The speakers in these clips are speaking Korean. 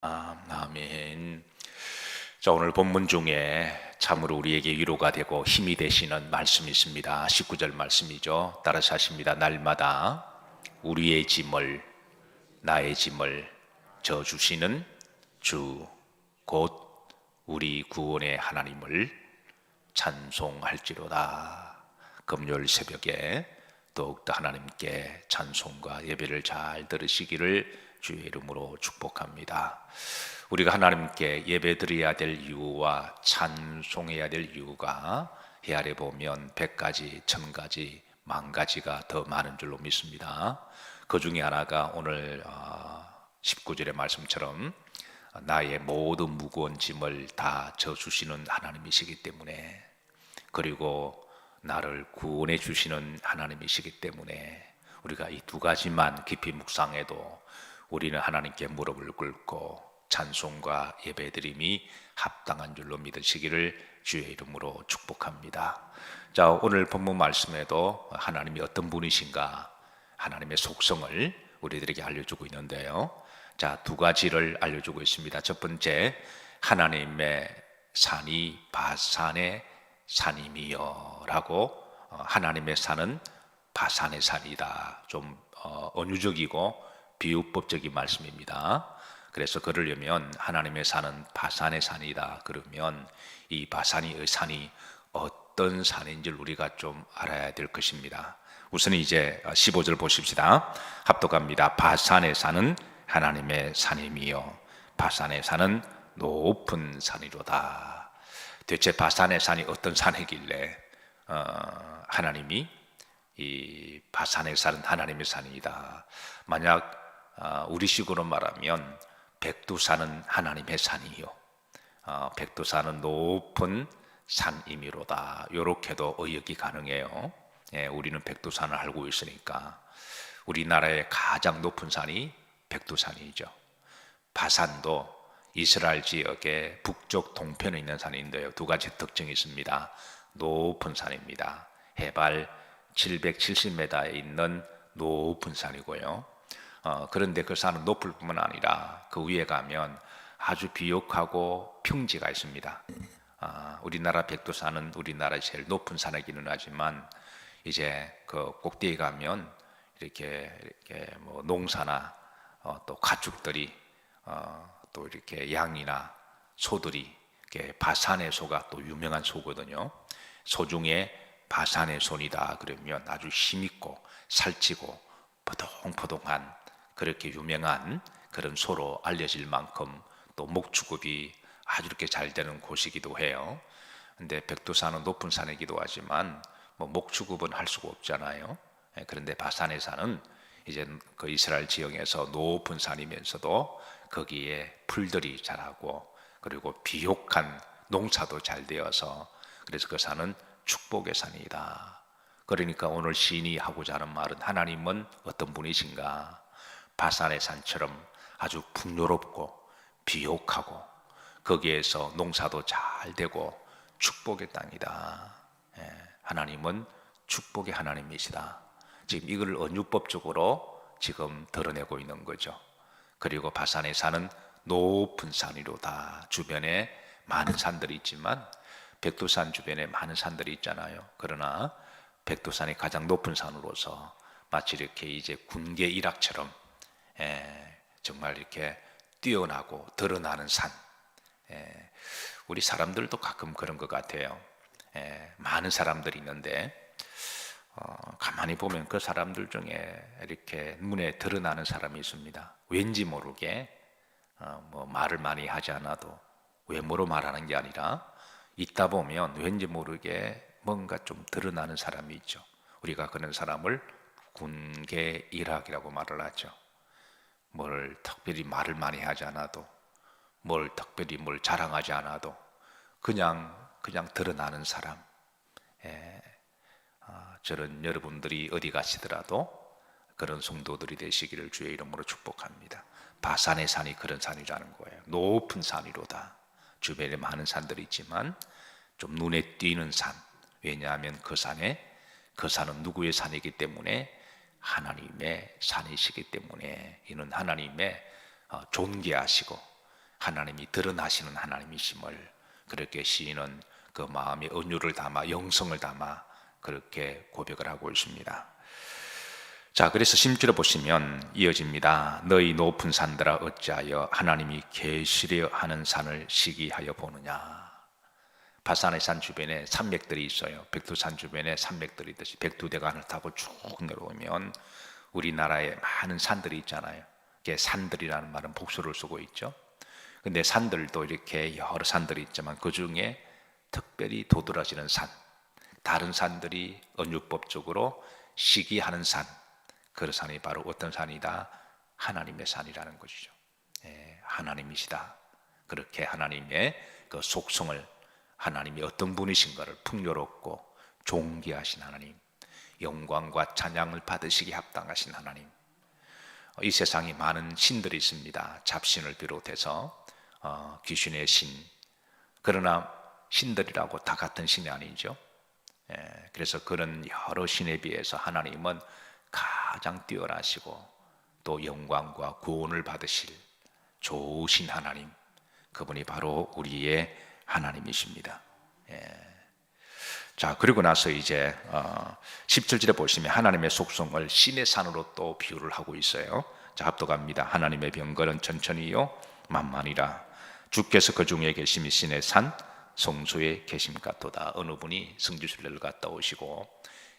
아멘. 자, 오늘 본문 중에 참으로 우리에게 위로가 되고 힘이 되시는 말씀이 있습니다. 19절 말씀이죠. 따라서 하십니다. 날마다 우리의 짐을, 나의 짐을 져주시는 주, 곧 우리 구원의 하나님을 찬송할지로다. 금요일 새벽에 더욱더 하나님께 찬송과 예배를 잘 들으시기를 주의 이름으로 축복합니다. 우리가 하나님께 예배드려야 될 이유와 찬송해야 될 이유가 헤아려 보면 100가지, 1000가지, 10,000가지가 더 많은 줄로 믿습니다. 그 중에 하나가 오늘 19절의 말씀처럼 나의 모든 무거운 짐을 다 져주시는 하나님이시기 때문에, 그리고 나를 구원해 주시는 하나님이시기 때문에 우리가 이 두 가지만 깊이 묵상해도 우리는 하나님께 무릎을 꿇고 찬송과 예배드림이 합당한 줄로 믿으시기를 주의 이름으로 축복합니다. 자, 오늘 본문 말씀에도 하나님이 어떤 분이신가, 하나님의 속성을 우리들에게 알려주고 있는데요. 자, 두 가지를 알려주고 있습니다. 첫 번째, 하나님의 산이 바산의 산임이여 라고, 하나님의 산은 바산의 산이다. 좀 은유적이고 비유법적인 말씀입니다. 그래서 그러려면 하나님의 산은 바산의 산이다 그러면 이 바산의 산이 어떤 산인지를 우리가 좀 알아야 될 것입니다. 우선 이제 15절 보십시다. 합독합니다. 바산의 산은 하나님의 산임이요 바산의 산은 높은 산이로다. 대체 바산의 산이 어떤 산이길래 하나님이 이 바산의 산은 하나님의 산이다. 만약 우리식으로 말하면 백두산은 하나님의 산이요 백두산은 높은 산임이로다. 이렇게도 의역이 가능해요. 예, 우리는 백두산을 알고 있으니까 우리나라의 가장 높은 산이 백두산이죠. 바산도 이스라엘 지역의 북쪽 동편에 있는 산인데요, 두 가지 특징이 있습니다. 높은 산입니다. 해발 770m에 있는 높은 산이고요. 그런데 그 산은 높을 뿐만 아니라 그 위에 가면 아주 비옥하고 평지가 있습니다. 우리나라 백두산은 우리나라의 제일 높은 산이기는 하지만 이제 그 꼭대기에 가면 이렇게 뭐 농사나 또 가축들이 또 이렇게 양이나 소들이, 이렇게 바산의 소가 또 유명한 소거든요. 소 중에 바산의 소이다 그러면 아주 힘있고 살찌고 포동포동한 그렇게 유명한 그런 소로 알려질 만큼 또 목축업이 아주 이렇게 잘 되는 곳이기도 해요. 근데 백두산은 높은 산이기도 하지만 뭐 목축업은 할 수가 없잖아요. 그런데 바산의 산은 이제 그 이스라엘 지역에서 높은 산이면서도 거기에 풀들이 자라고 그리고 비옥한 농사도 잘 되어서 그래서 그 산은 축복의 산이다. 그러니까 오늘 시인이 하고자 하는 말은 하나님은 어떤 분이신가? 바산의 산처럼 아주 풍요롭고 비옥하고 거기에서 농사도 잘 되고 축복의 땅이다. 하나님은 축복의 하나님이시다. 지금 이걸 은유법적으로 지금 드러내고 있는 거죠. 그리고 바산의 산은 높은 산이로다. 주변에 많은 산들이 있지만 백두산 주변에 많은 산들이 있잖아요. 그러나 백두산이 가장 높은 산으로서 마치 이렇게 이제 군계 일학처럼 정말 이렇게 뛰어나고 드러나는 산. 우리 사람들도 가끔 그런 것 같아요. 많은 사람들이 있는데 가만히 보면 그 사람들 중에 이렇게 눈에 드러나는 사람이 있습니다. 왠지 모르게 뭐 말을 많이 하지 않아도 외모로 말하는 게 아니라 있다 보면 왠지 모르게 뭔가 좀 드러나는 사람이 있죠. 우리가 그런 사람을 군계일학이라고 말을 하죠. 뭘 특별히 말을 많이 하지 않아도 뭘 특별히 뭘 자랑하지 않아도 그냥 드러나는 사람. 저는 여러분들이 어디 가시더라도 그런 성도들이 되시기를 주의 이름으로 축복합니다. 바산의 산이 그런 산이라는 거예요. 높은 산이로다. 주변에 많은 산들이 있지만 좀 눈에 띄는 산. 왜냐하면 그 산은 누구의 산이기 때문에 하나님의 산이시기 때문에 이는 하나님의 존귀하시고 하나님이 드러나시는 하나님이심을 그렇게 시인은 그 마음의 은유를 담아 영성을 담아 그렇게 고백을 하고 있습니다. 자, 그래서 10절에 보시면 이어집니다. 너희 높은 산들아 어찌하여 하나님이 계시려 하는 산을 시기하여 보느냐. 바산의 산 주변에 산맥들이 있어요. 백두산 주변에 산맥들이 있듯이 백두대간을 타고 쭉 내려오면 우리나라에 많은 산들이 있잖아요. 이게 산들이라는 말은 복수를 쓰고 있죠. 근데 산들도 이렇게 여러 산들이 있지만 그 중에 특별히 도드라지는 산, 다른 산들이 은유법적으로 시기하는 산, 그 산이 바로 어떤 산이다? 하나님의 산이라는 것이죠. 하나님이시다. 그렇게 하나님의 그 속성을, 하나님이 어떤 분이신가를 풍요롭고 존귀하신 하나님, 영광과 찬양을 받으시기 합당하신 하나님. 이 세상에 많은 신들이 있습니다. 잡신을 비롯해서 귀신의 신. 그러나 신들이라고 다 같은 신이 아니죠. 그래서 그런 여러 신에 비해서 하나님은 가장 뛰어나시고 또 영광과 구원을 받으실 좋으신 하나님, 그분이 바로 우리의 하나님이십니다. 자, 그리고 나서 이제 17절에 보시면 하나님의 속성을 신의 산으로 또 비유를 하고 있어요. 자, 합독합니다. 하나님의 병거는 천천히요 만만이라 주께서 그 중에 계심이 신의 산 성소에 계심 같도다. 어느 분이 성지순례를 갔다 오시고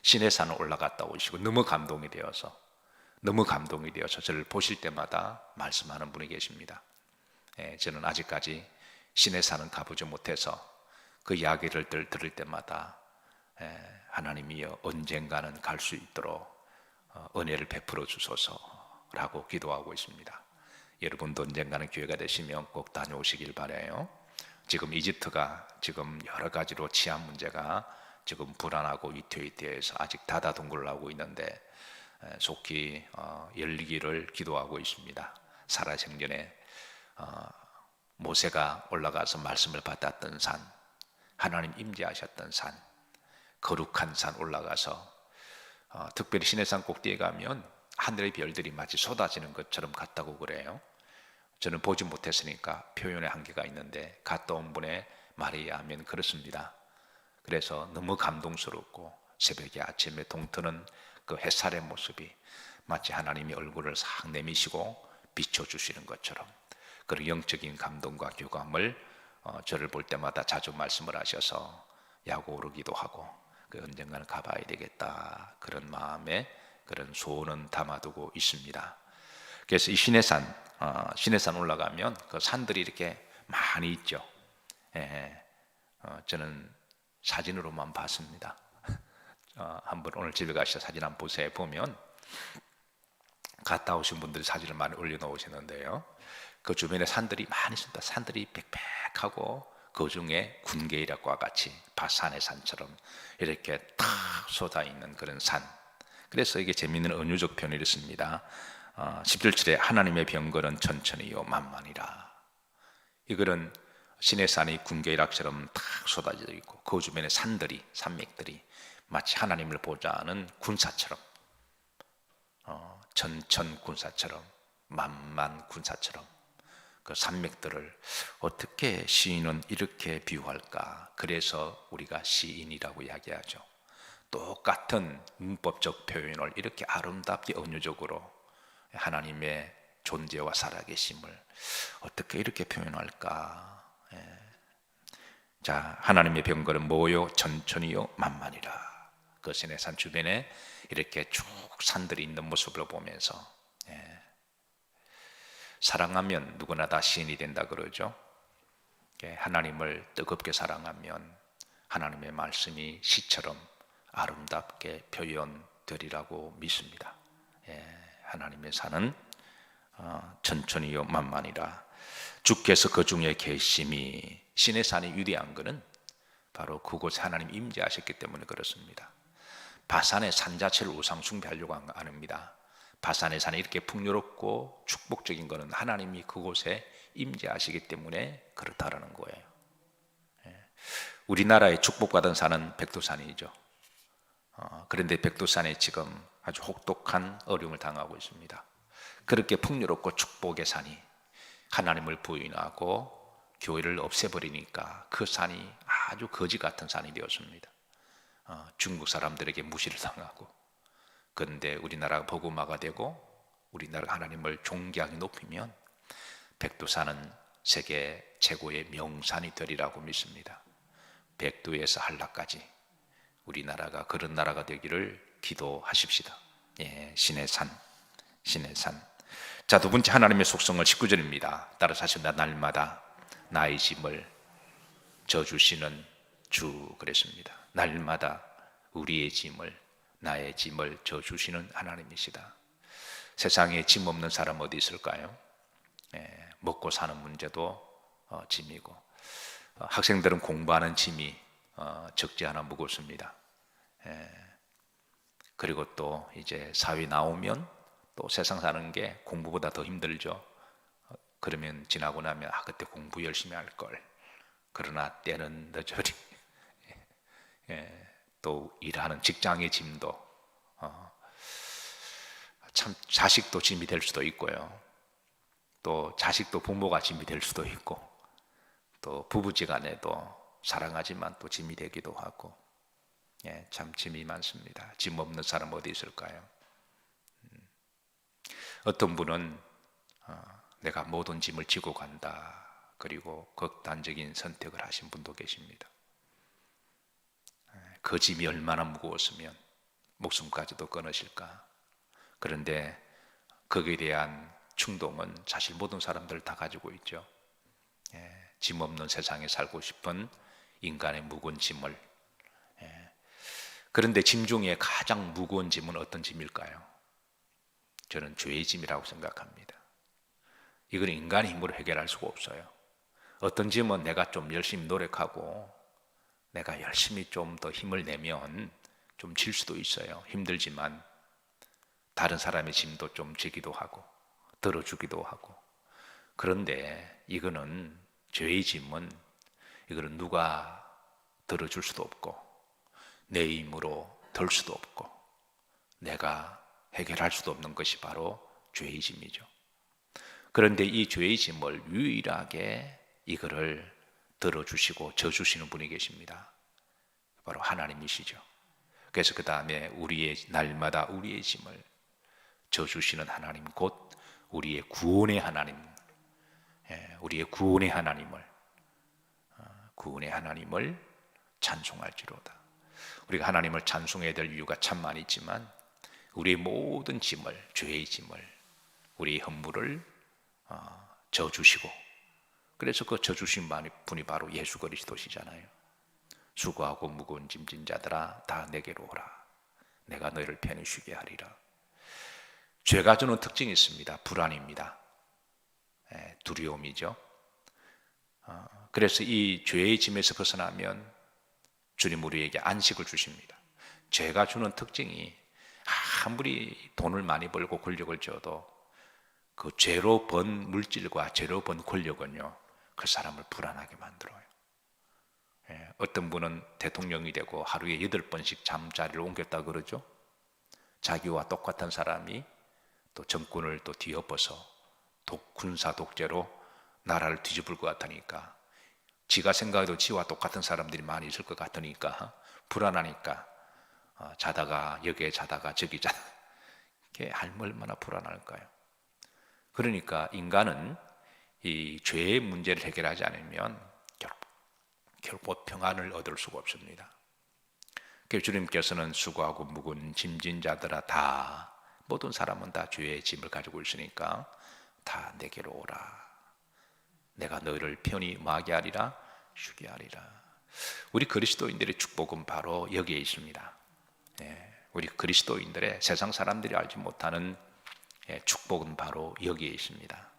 신의 산을 올라갔다 오시고 너무 감동이 되어서 저를 보실 때마다 말씀하는 분이 계십니다. 저는 아직까지 신의 산은 가보지 못해서 그 이야기를 들을 때마다 하나님이여 언젠가는 갈 수 있도록 은혜를 베풀어 주소서라고 기도하고 있습니다. 여러분도 언젠가는 기회가 되시면 꼭 다녀오시길 바라요. 지금 이집트가 지금 여러 가지로 치안 문제가 지금 불안하고 위태위태해서 아직 다다둥글하고 있는데 속히 열리기를 기도하고 있습니다. 살아생전에 모세가 올라가서 말씀을 받았던 산, 하나님 임재하셨던 산, 거룩한 산 올라가서 특별히 시내산 꼭대기에 가면 하늘의 별들이 마치 쏟아지는 것처럼 같다고 그래요. 저는 보지 못했으니까 표현의 한계가 있는데 갔다 온 분의 말에 의하면 그렇습니다. 그래서 너무 감동스럽고 새벽에 아침에 동트는 그 햇살의 모습이 마치 하나님이 얼굴을 싹 내미시고 비춰주시는 것처럼 그런 영적인 감동과 교감을 저를 볼 때마다 자주 말씀을 하셔서 야고 오르기도 하고 그 언젠가는 가봐야 되겠다 그런 마음에 그런 소원은 담아두고 있습니다. 그래서 이 시내산 올라가면 그 산들이 이렇게 많이 있죠. 저는 사진으로만 봤습니다. 한번 오늘 집에 가셔서 사진 한번 보세요. 보면 갔다 오신 분들이 사진을 많이 올려놓으시는데요. 그 주변에 산들이 많이 있습니다. 산들이 빽빽하고 그 중에 군계일학과 같이 바산의 산처럼 이렇게 탁 쏟아있는 그런 산. 그래서 이게 재미있는 은유적 표현이 이렇습니다. 17절에 하나님의 병거는 천천히요 만만이라. 이거는 신의 산이 군계일학처럼 탁 쏟아져 있고 그 주변에 산맥들이 마치 하나님을 보자 하는 군사처럼 천천 군사처럼 만만 군사처럼 그 산맥들을 어떻게 시인은 이렇게 비유할까? 그래서 우리가 시인이라고 이야기하죠. 똑같은 문법적 표현을 이렇게 아름답게 은유적으로 하나님의 존재와 살아계심을 어떻게 이렇게 표현할까? 자, 하나님의 병거는 뭐요? 천천히요 만만이라. 그 시내산 주변에 이렇게 쭉 산들이 있는 모습을 보면서 사랑하면 누구나 다 시인이 된다 그러죠. 하나님을 뜨겁게 사랑하면 하나님의 말씀이 시처럼 아름답게 표현되리라고 믿습니다. 하나님의 산은 천천히요 만만이라. 주께서 그 중에 계심이, 신의 산이 위대한 것은 바로 그곳에 하나님 임재하셨기 때문에 그렇습니다. 바산의 산 자체를 우상 숭배하려고 한 거 아닙니다. 바산의 산이 이렇게 풍요롭고 축복적인 것은 하나님이 그곳에 임재하시기 때문에 그렇다라는 거예요. 우리나라의 축복받은 산은 백두산이죠. 그런데 백두산에 지금 아주 혹독한 어려움을 당하고 있습니다. 그렇게 풍요롭고 축복의 산이 하나님을 부인하고 교회를 없애버리니까 그 산이 아주 거지 같은 산이 되었습니다. 중국 사람들에게 무시를 당하고, 그런데 우리나라가 복음화가 되고 우리나라가 하나님을 존경하게 높이면 백두산은 세계 최고의 명산이 되리라고 믿습니다. 백두에서 한라까지 우리나라가 그런 나라가 되기를 기도하십시다. 예, 신의 산, 신의 산. 자, 두 번째 하나님의 속성을 19절입니다. 따라서 하신다. 날마다 나의 짐을 져주시는 주 그랬습니다. 날마다 우리의 짐을, 나의 짐을 져주시는 하나님이시다. 세상에 짐 없는 사람 어디 있을까요? 먹고 사는 문제도 짐이고, 학생들은 공부하는 짐이 적지 않아 무겁습니다. 그리고 또 이제 사회 나오면 또 세상 사는 게 공부보다 더 힘들죠. 그러면 지나고 나면 그때 공부 열심히 할 걸. 그러나 때는 늦으리. 또 일하는 직장의 짐도 참 자식도 짐이 될 수도 있고요. 또 자식도 부모가 짐이 될 수도 있고, 또 부부지간에도 사랑하지만 또 짐이 되기도 하고, 참 짐이 많습니다. 짐 없는 사람 어디 있을까요? 어떤 분은 내가 모든 짐을 지고 간다, 그리고 극단적인 선택을 하신 분도 계십니다. 그 짐이 얼마나 무거웠으면 목숨까지도 끊으실까. 그런데 거기에 대한 충동은 사실 모든 사람들 다 가지고 있죠. 짐 없는 세상에 살고 싶은 인간의 무거운 짐을. 그런데 짐 중에 가장 무거운 짐은 어떤 짐일까요? 저는 죄의 짐이라고 생각합니다. 이건 인간의 힘으로 해결할 수가 없어요. 어떤 짐은 내가 좀 열심히 노력하고 내가 열심히 좀 더 힘을 내면 좀 질 수도 있어요. 힘들지만 다른 사람의 짐도 좀 지기도 하고 들어주기도 하고. 그런데 이거는 죄의 짐은, 이거는 누가 들어줄 수도 없고 내 힘으로 들 수도 없고 내가 해결할 수도 없는 것이 바로 죄의 짐이죠. 그런데 이 죄의 짐을 유일하게 이거를 들어주시고 져주시는 분이 계십니다. 바로 하나님이시죠. 그래서 그 다음에 날마다 우리의 짐을 져주시는 하나님, 곧 우리의 구원의 하나님, 우리의 구원의 하나님을 찬송할지로다. 우리가 하나님을 찬송해야 될 이유가 참 많이 있지만 우리의 모든 짐을, 죄의 짐을, 우리의 허물을 져주시고, 그래서 그 져주신 분이 바로 예수 그리스도시잖아요. 수고하고 무거운 짐진 자들아 다 내게로 오라. 내가 너희를 편히 쉬게 하리라. 죄가 주는 특징이 있습니다. 불안입니다. 두려움이죠. 그래서 이 죄의 짐에서 벗어나면 주님 우리에게 안식을 주십니다. 죄가 주는 특징이 아무리 돈을 많이 벌고 권력을 쥐어도 그 죄로 번 물질과 죄로 번 권력은요, 그 사람을 불안하게 만들어요. 어떤 분은 대통령이 되고 하루에 8번씩 잠자리를 옮겼다 그러죠. 자기와 똑같은 사람이 또 정권을 또 뒤엎어서 군사 독재로 나라를 뒤집을 것 같으니까, 지가 생각해도 지와 똑같은 사람들이 많이 있을 것 같으니까 불안하니까 자다가 여기에 자다가 저기 자다가, 이게 얼마나 불안할까요? 그러니까 인간은 이 죄의 문제를 해결하지 않으면 결코 평안을 얻을 수가 없습니다. 그래서 주님께서는 수고하고 무거운 짐진 자들아 다, 모든 사람은 다 죄의 짐을 가지고 있으니까 다 내게로 오라. 내가 너희를 편히 마게 하리라, 쉬게 하리라. 우리 그리스도인들의 축복은 바로 여기에 있습니다. 우리 그리스도인들의 세상 사람들이 알지 못하는 축복은 바로 여기에 있습니다.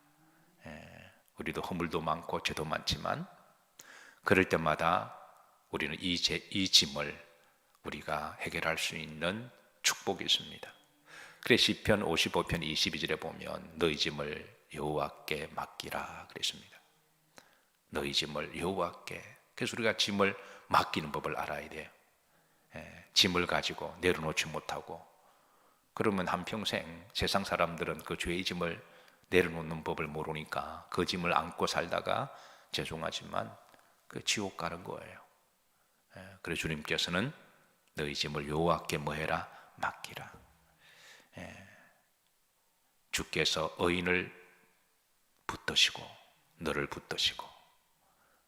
우리도 허물도 많고 죄도 많지만 그럴 때마다 우리는 이 짐을 우리가 해결할 수 있는 축복이 있습니다. 그래서 시편 55편 22절에 보면 너희 짐을 여호와께 맡기라 그랬습니다. 너희 짐을 여호와께. 그래서 우리가 짐을 맡기는 법을 알아야 돼요. 짐을 가지고 내려놓지 못하고 그러면 한평생 세상 사람들은 그 죄의 짐을 내려놓는 법을 모르니까 그 짐을 안고 살다가 죄송하지만 그 지옥 가는 거예요. 그래서 주님께서는 너희 짐을 여호와께 뭐해라? 맡기라. 주께서 의인을 붙드시고 너를 붙드시고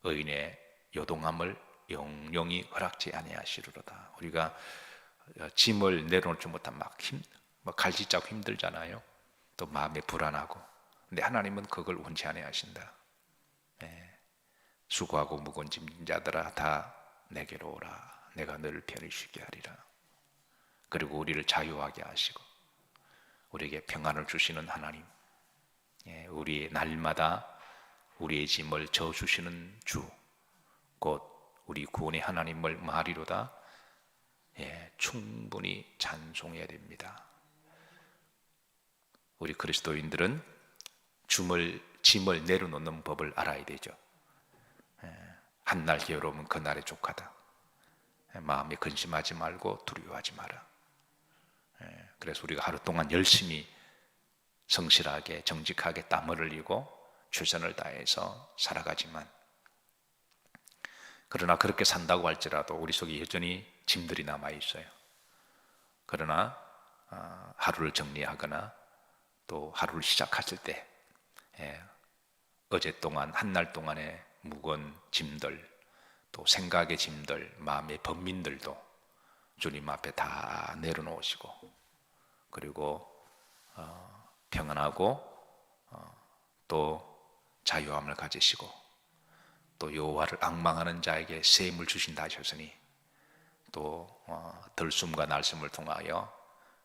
의인의 요동함을 영영이 허락지 아니하시리로다. 우리가 짐을 내려놓지 못한 막 갈짓자고 힘들잖아요. 또 마음이 불안하고. 근데 하나님은 그걸 원치 아니하신다. 수고하고 무거운 짐진 자들아 다 내게로 오라. 내가 너를 편히 쉬게 하리라. 그리고 우리를 자유하게 하시고 우리에게 평안을 주시는 하나님, 우리 날마다 우리의 짐을 져주시는 주, 곧 우리 구원의 하나님을 말이로다 충분히 찬송해야 됩니다. 우리 그리스도인들은 짐을 내려놓는 법을 알아야 되죠. 한날 괴로우면 그날에 족하다. 마음에 근심하지 말고 두려워하지 마라. 그래서 우리가 하루 동안 열심히 성실하게 정직하게 땀을 흘리고 최선을 다해서 살아가지만, 그러나 그렇게 산다고 할지라도 우리 속에 여전히 짐들이 남아 있어요. 그러나 하루를 정리하거나 또 하루를 시작했을 때 어제 동안 한날 동안의 무거운 짐들, 또 생각의 짐들, 마음의 번민들도 주님 앞에 다 내려놓으시고, 그리고 평안하고 또 자유함을 가지시고, 또 여호와를 앙망하는 자에게 새 힘을 주신다 하셨으니, 또 들숨과 날숨을 통하여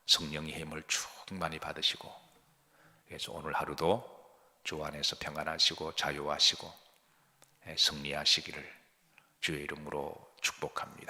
성령의 힘을 충만히 받으시고, 그래서 오늘 하루도 주 안에서 평안하시고 자유하시고 승리하시기를 주의 이름으로 축복합니다.